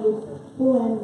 le poème.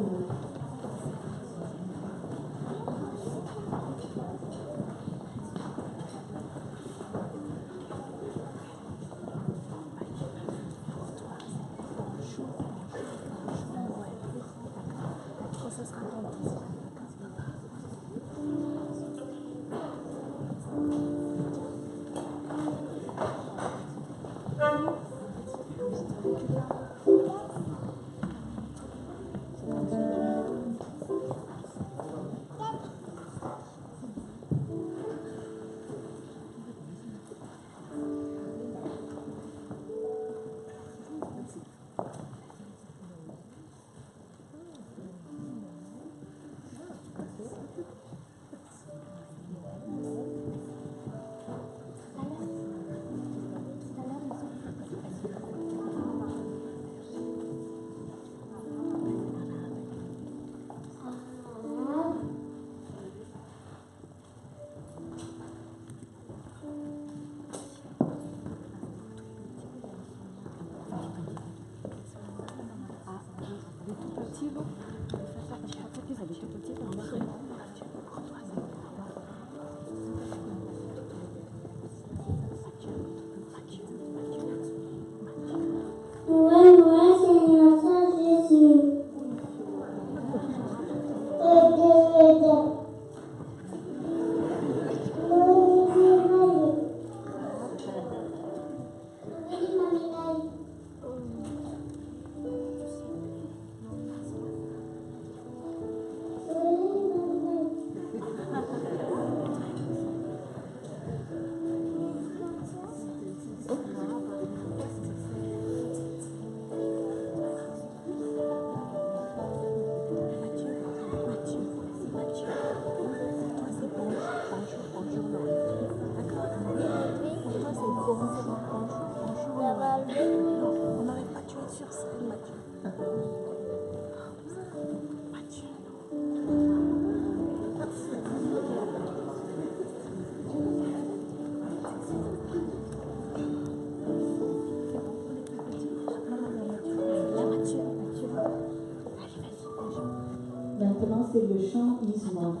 Maintenant, c'est le chant Ismande.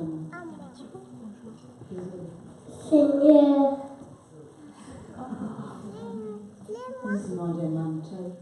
Seigneur. Ismande Mantel.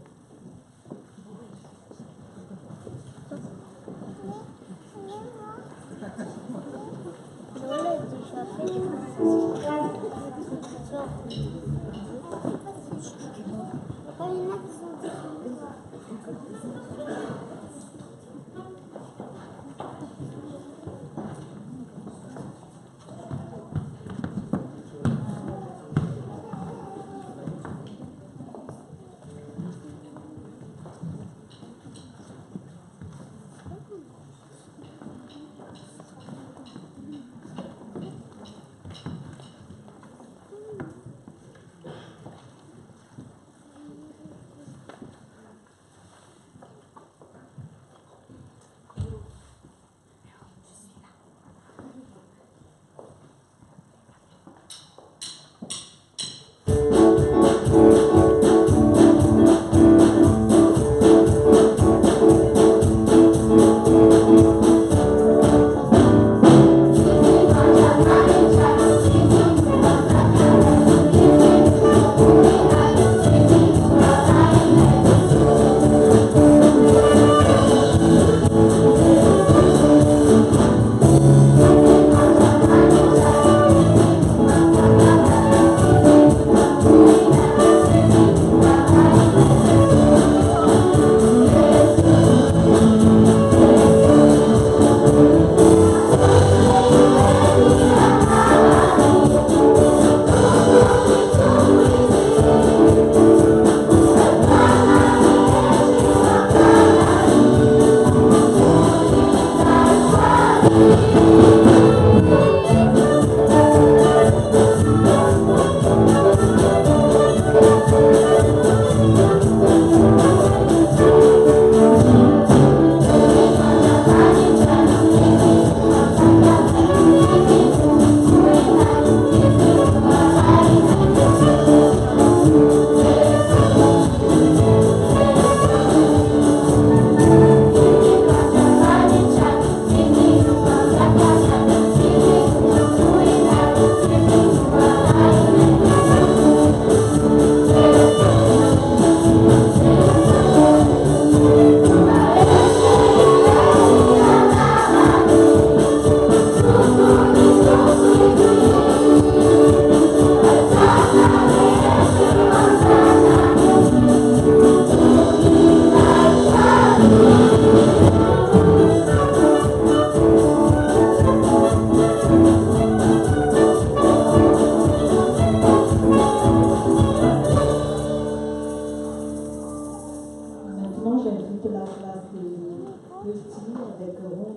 peu stylé avec Ronde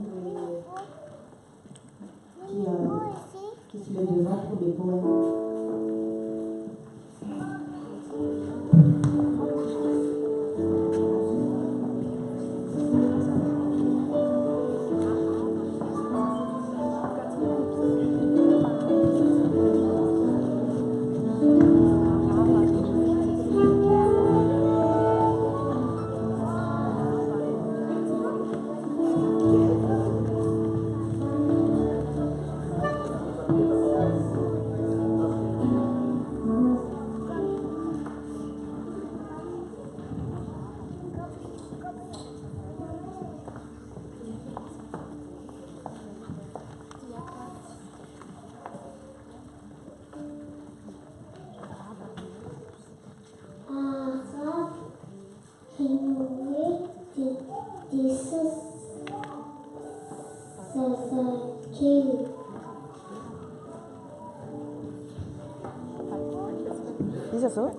qui se met devant pour les poèmes. 있었어?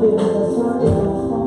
pouvez vous asseoir, les enfants.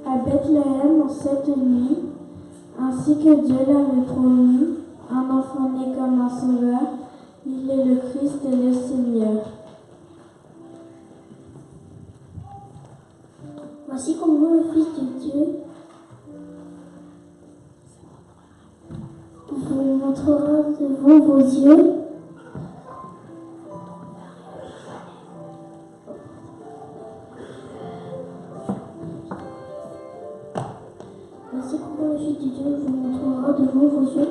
À Bethléem, en cette nuit, ainsi que Dieu l'avait promis, un enfant né comme un sauveur, il est le Christ et le Seigneur. Voici comment le Fils de Dieu vous montrera devant vos yeux. Voici comment le Fils de Dieu vous montrera devant vos yeux.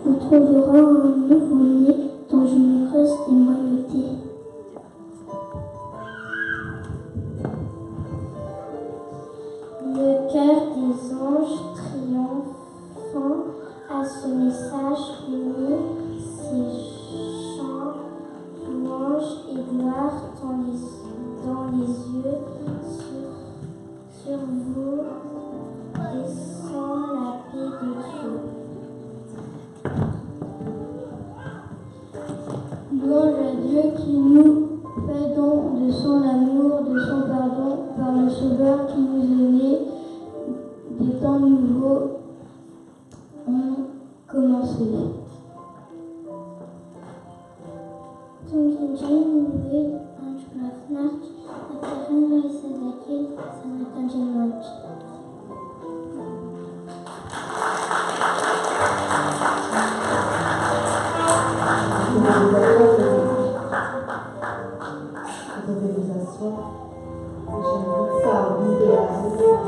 Vous trouverez un nouveau-né dans une grosse immunité. Le cœur des anges triomphant à ce message unit ses chants, louanges et gloire dans les yeux sur vous descend la paix de Dieu. Louange à Dieu qui nous fait don de son amour, de son pardon par le Sauveur qui nous est né. Des temps nouveaux ont commencé. Tungin Will Anschlafnacht at the Hunter Sadaki Sanatanjimot. Vous pouvez vous asseoir. J'invite ça à l'idée à vous.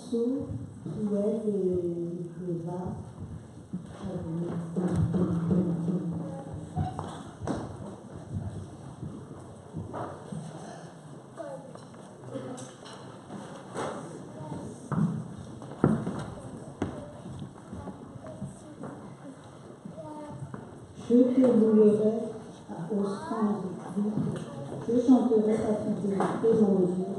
morceau, Priel et Eva. Je te louerai au son du Christ, je chanterai ta fidélité, mon Dieu,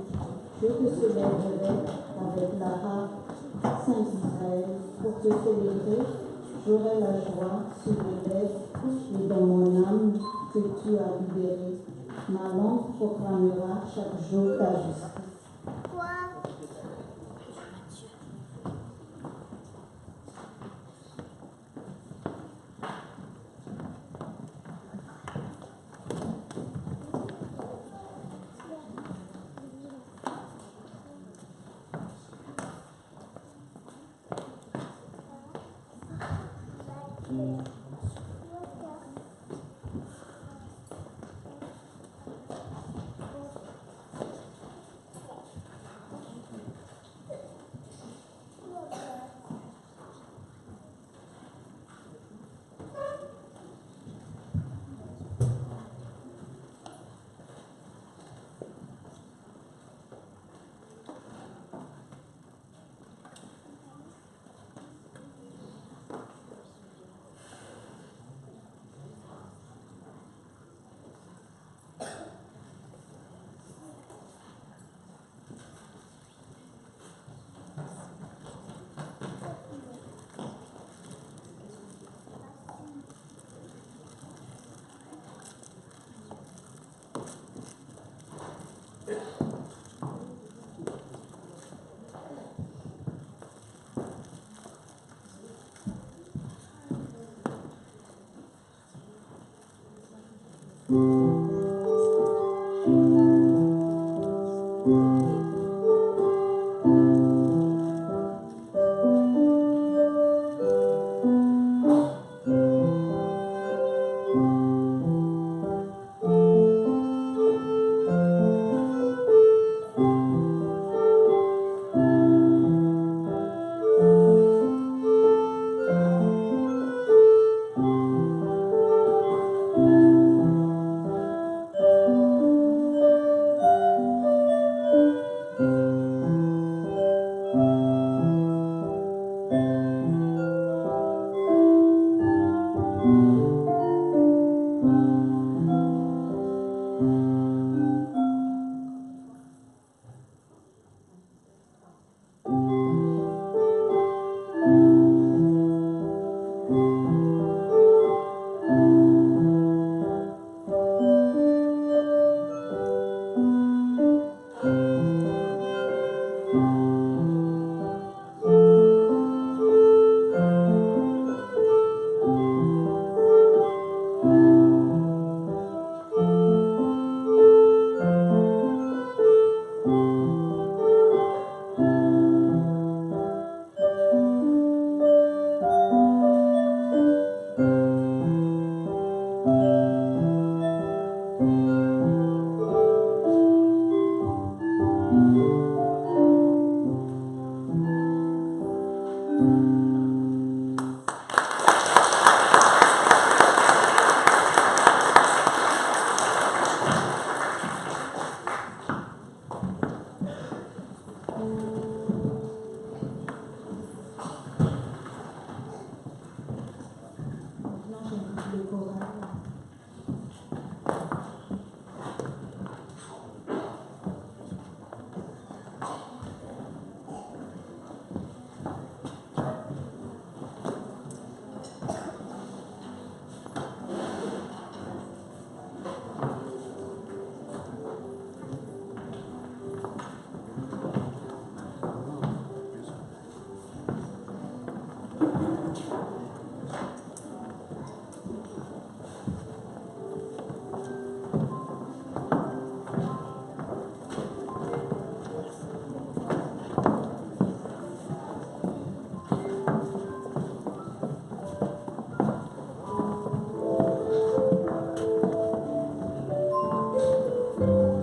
je te célébrerai avec la harpe, Saint Israël, pour te célébrer, j'aurai la joie sur les lèvres et dans mon âme que tu as libéré. Ma langue proclamera chaque jour ta justice.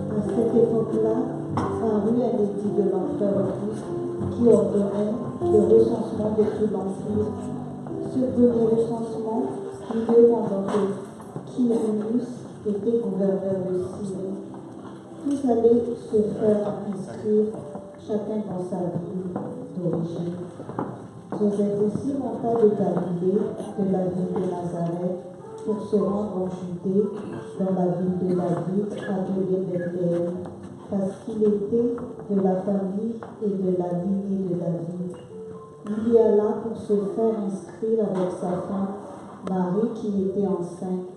À cette époque-là, parut un édit de l'empereur Auguste qui ordonnait le recensement de tout l'Empire. Ce premier recensement eut lieu pendant que Quirinius était gouverneur de Syrie. Tous allaient se faire inscrire, chacun dans sa ville d'origine. Joseph aussi monta de Galilée, de la ville de Nazareth, pour se rendre en Judée, dans la ville de David, appelée Bethléem, parce qu'il était de la famille et de la lignée de David. Il y alla pour se faire inscrire avec sa femme, Marie, qui était enceinte.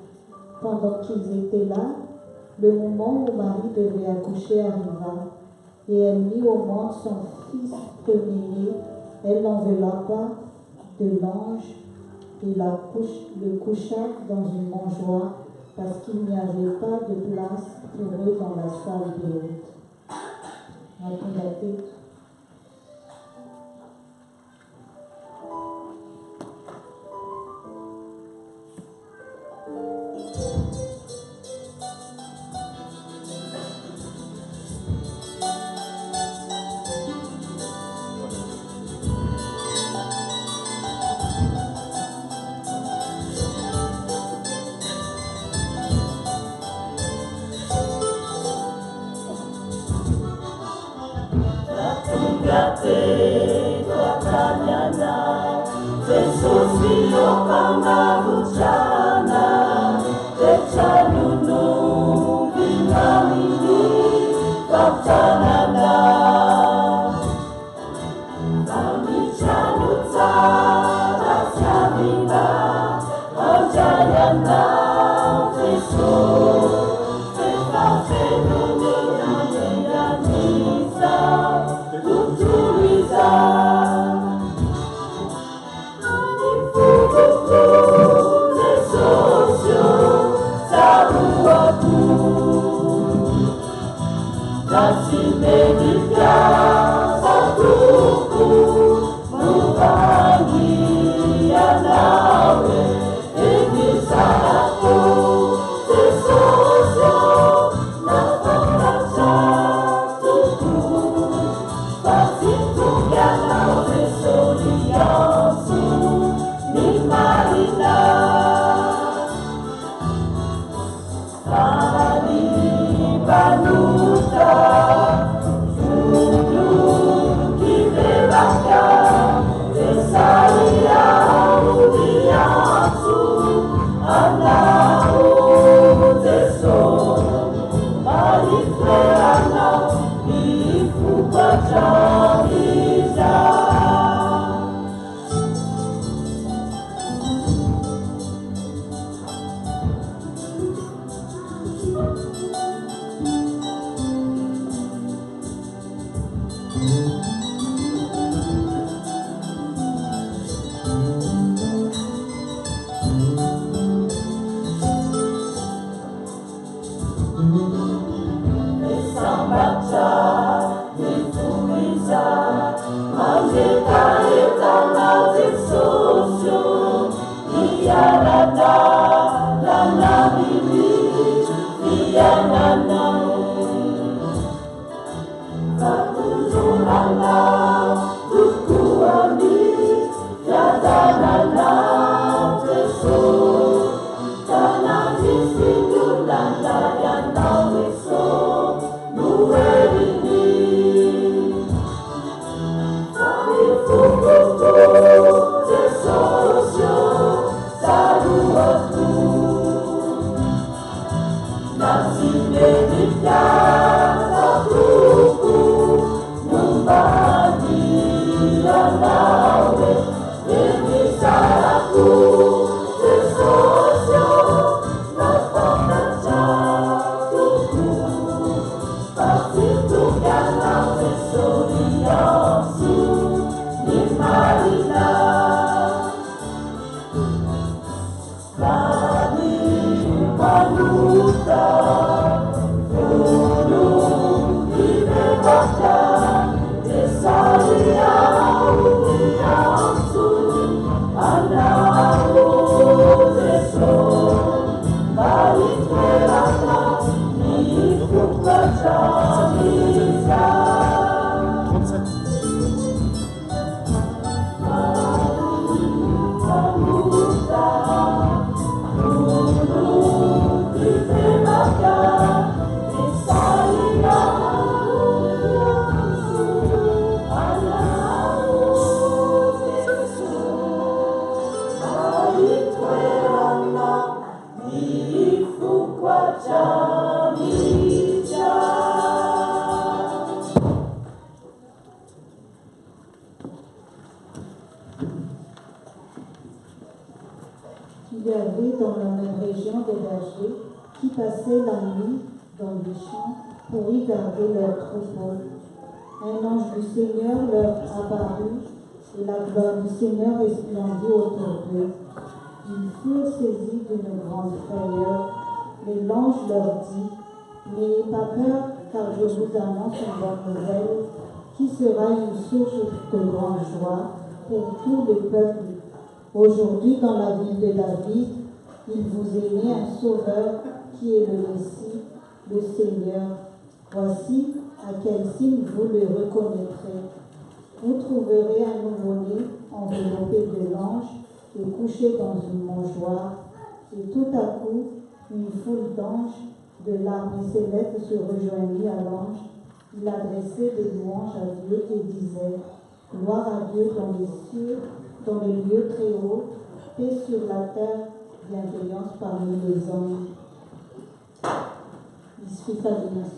Pendant qu'ils étaient là, le moment où Marie devait accoucher arriva, et elle mit au monde son fils premier-né. Elle l'enveloppa de l'ange et le coucha dans une mangeoire, parce qu'il n'y avait pas de place pour eux dans la salle de haute. On tourne la tête. Oh Il y avait dans la même région des bergers qui passaient la nuit dans les champs pour y garder leurs troupeaux. Un ange du Seigneur leur apparut et la gloire du Seigneur resplendit autour d'eux. Ils furent saisis d'une grande frayeur, mais l'ange leur dit: n'ayez pas peur, car je vous annonce une bonne nouvelle qui sera une source de grande joie pour tout le peuple. Aujourd'hui, dans la ville de David, il vous est né un sauveur qui est le Messie, le Seigneur. Voici à quel signe vous le reconnaîtrez. Vous trouverez un nouveau-né enveloppé de langes et couché dans une mangeoire. Et tout à coup, une foule d'anges de l'armée céleste se rejoignit à l'ange. Il adressait des louanges à Dieu et disait: gloire à Dieu dans les cieux, dans les lieux très hauts, paix sur la terre, bienveillance parmi les hommes. Il suit sa menace.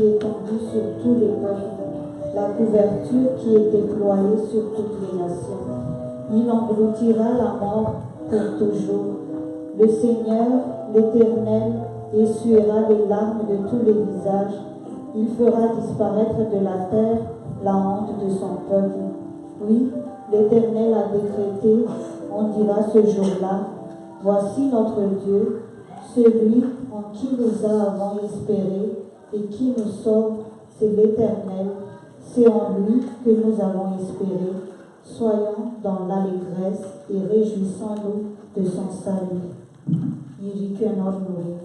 qui est étendue sur tous les peuples, la couverture qui est déployée sur toutes les nations. Il engloutira la mort pour toujours. Le Seigneur, l'Éternel, essuiera les larmes de tous les visages. Il fera disparaître de la terre la honte de son peuple. Oui, l'Éternel a décrété, on dira ce jour-là, voici notre Dieu, celui en qui nous avons espéré et qui nous sauve, c'est l'Éternel. C'est en lui que nous avons espéré. Soyons dans l'allégresse et réjouissons-nous de son salut. Yirike Normouri.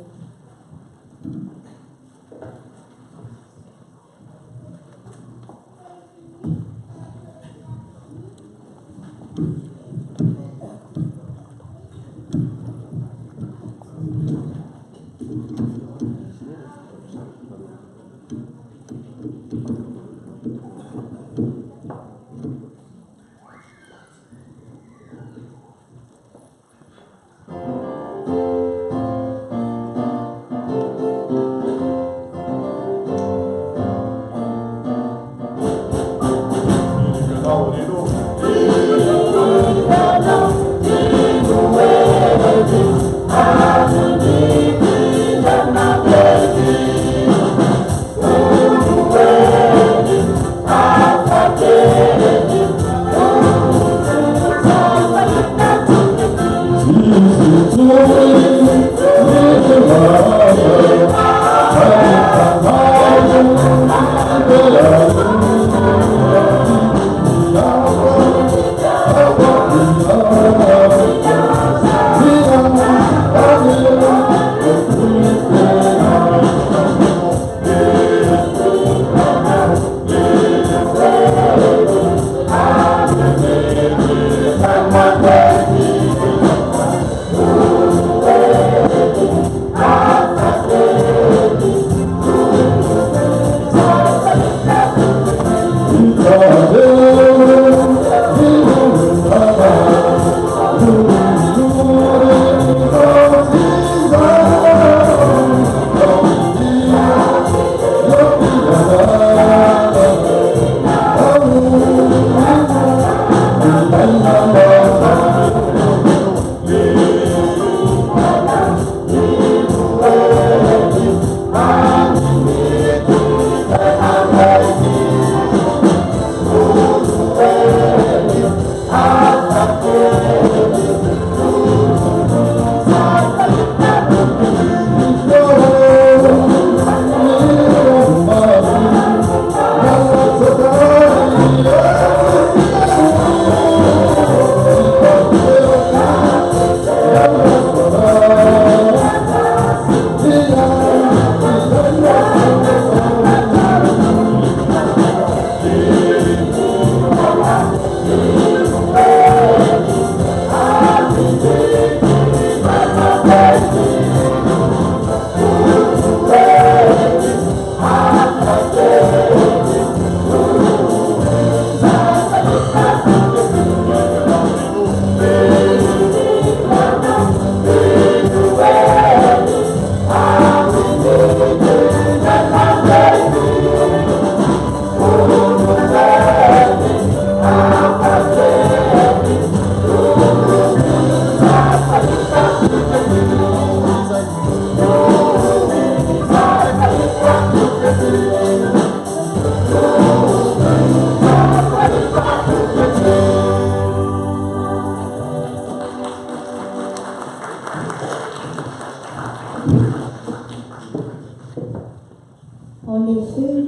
En effet,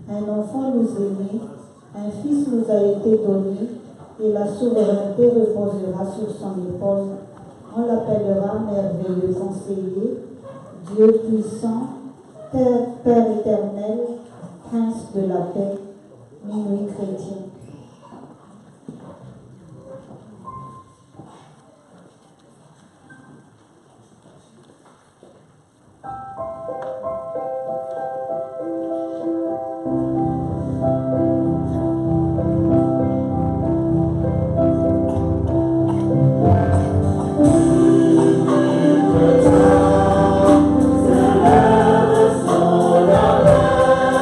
un enfant nous est né, un fils nous a été donné, et la souveraineté reposera sur son épaule. On l'appellera merveilleux conseiller, Dieu puissant, Père éternel, Prince de la paix, minuit chrétien. Son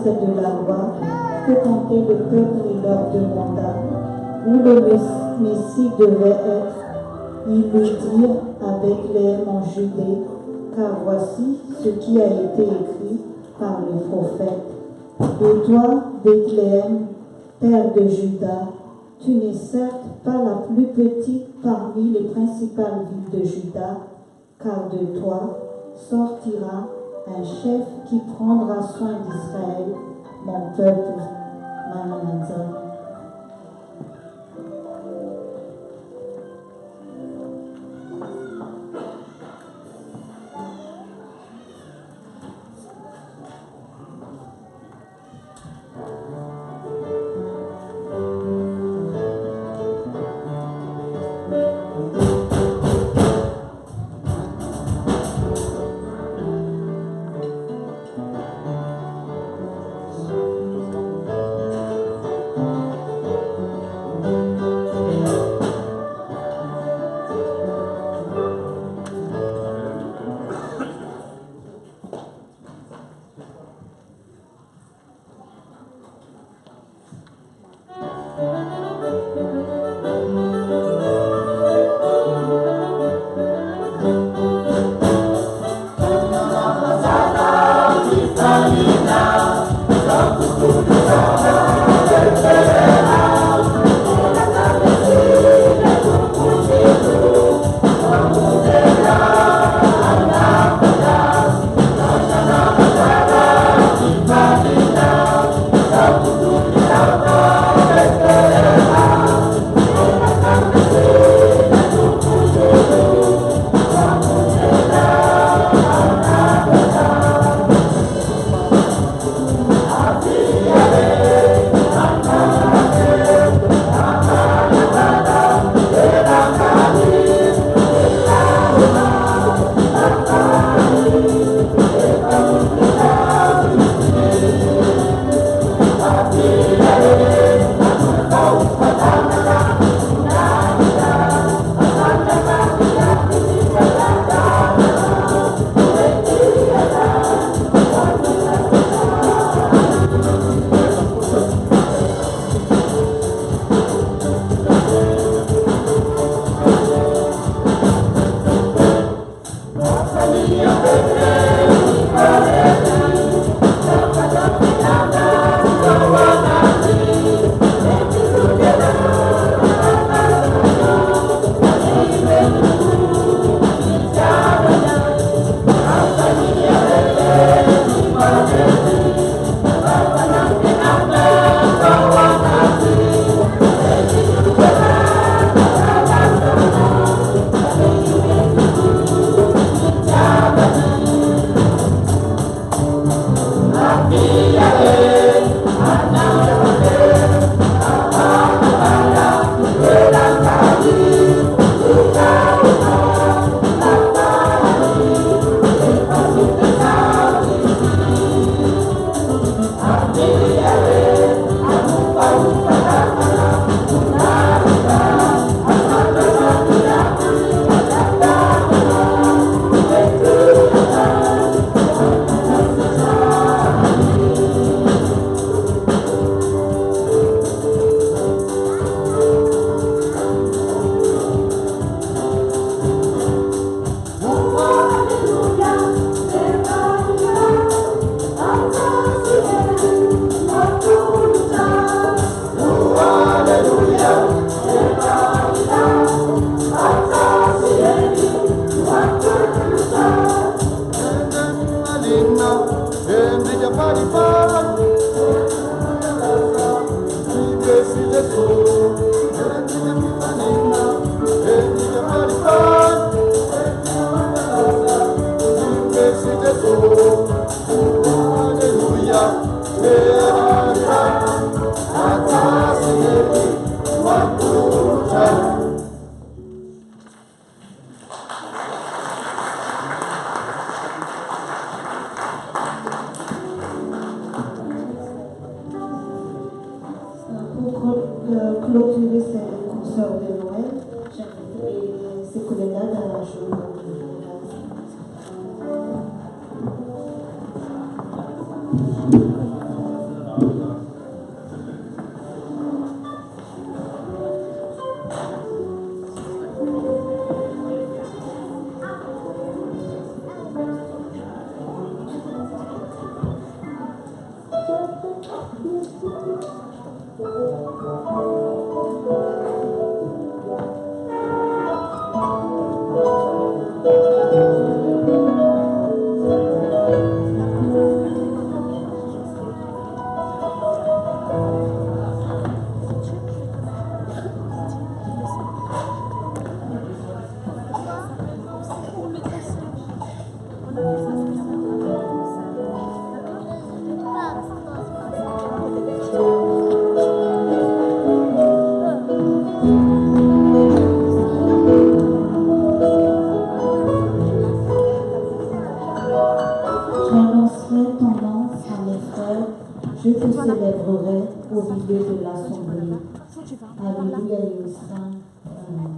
texte de la loi que comptait le peuple et leur demanda où le Messie devait être. Ils lui dirent avec les M en Judée, car voici ce qui a été écrit par le prophète. Et toi, Bethléem, terre de Juda, tu n'es certes pas la plus petite parmi les principales villes de Juda, car de toi sortira un chef qui prendra soin d'Israël, mon peuple. Maranatha. Clôturer ces concerts de Noël, j'inviterai ces collègues-là dans la journée. J'annoncerai ton nom à mes frères, je te célébrerai au milieu de l'assemblée. Alléluia, Yosan. Amen.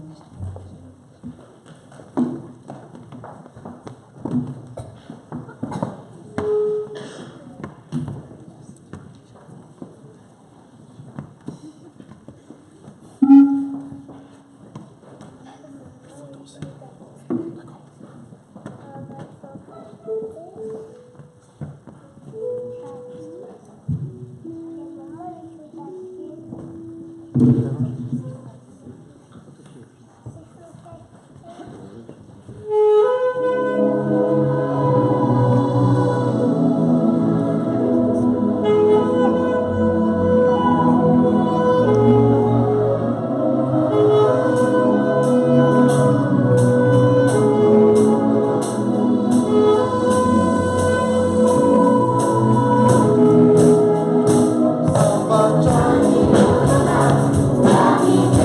Somebody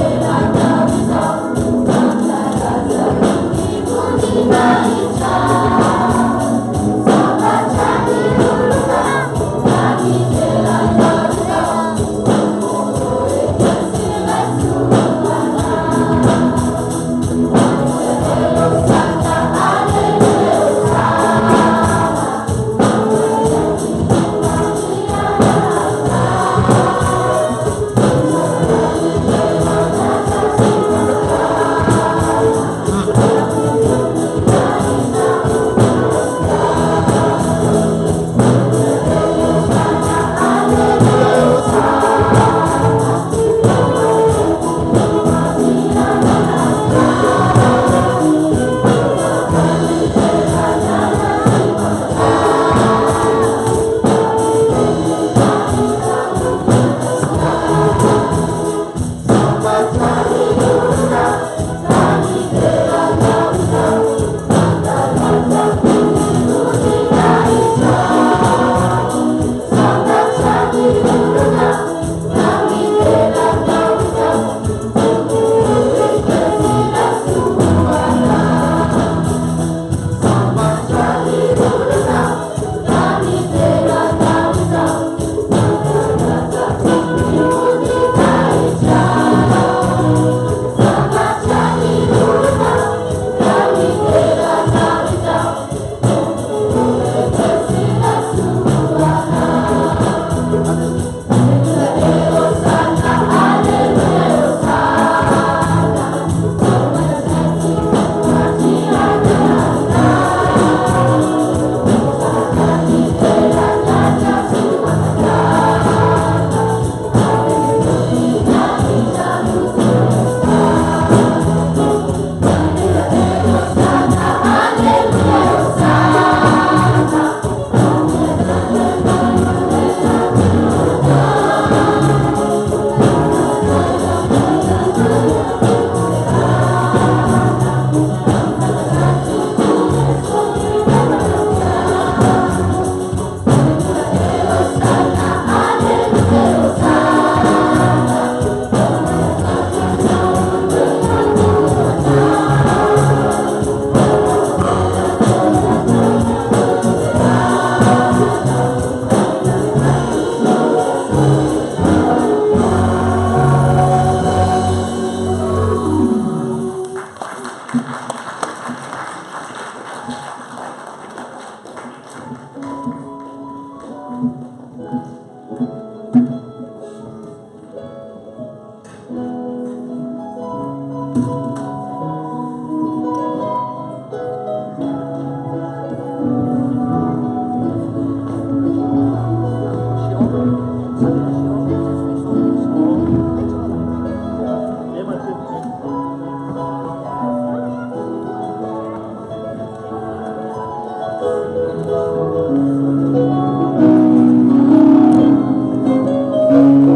Amen.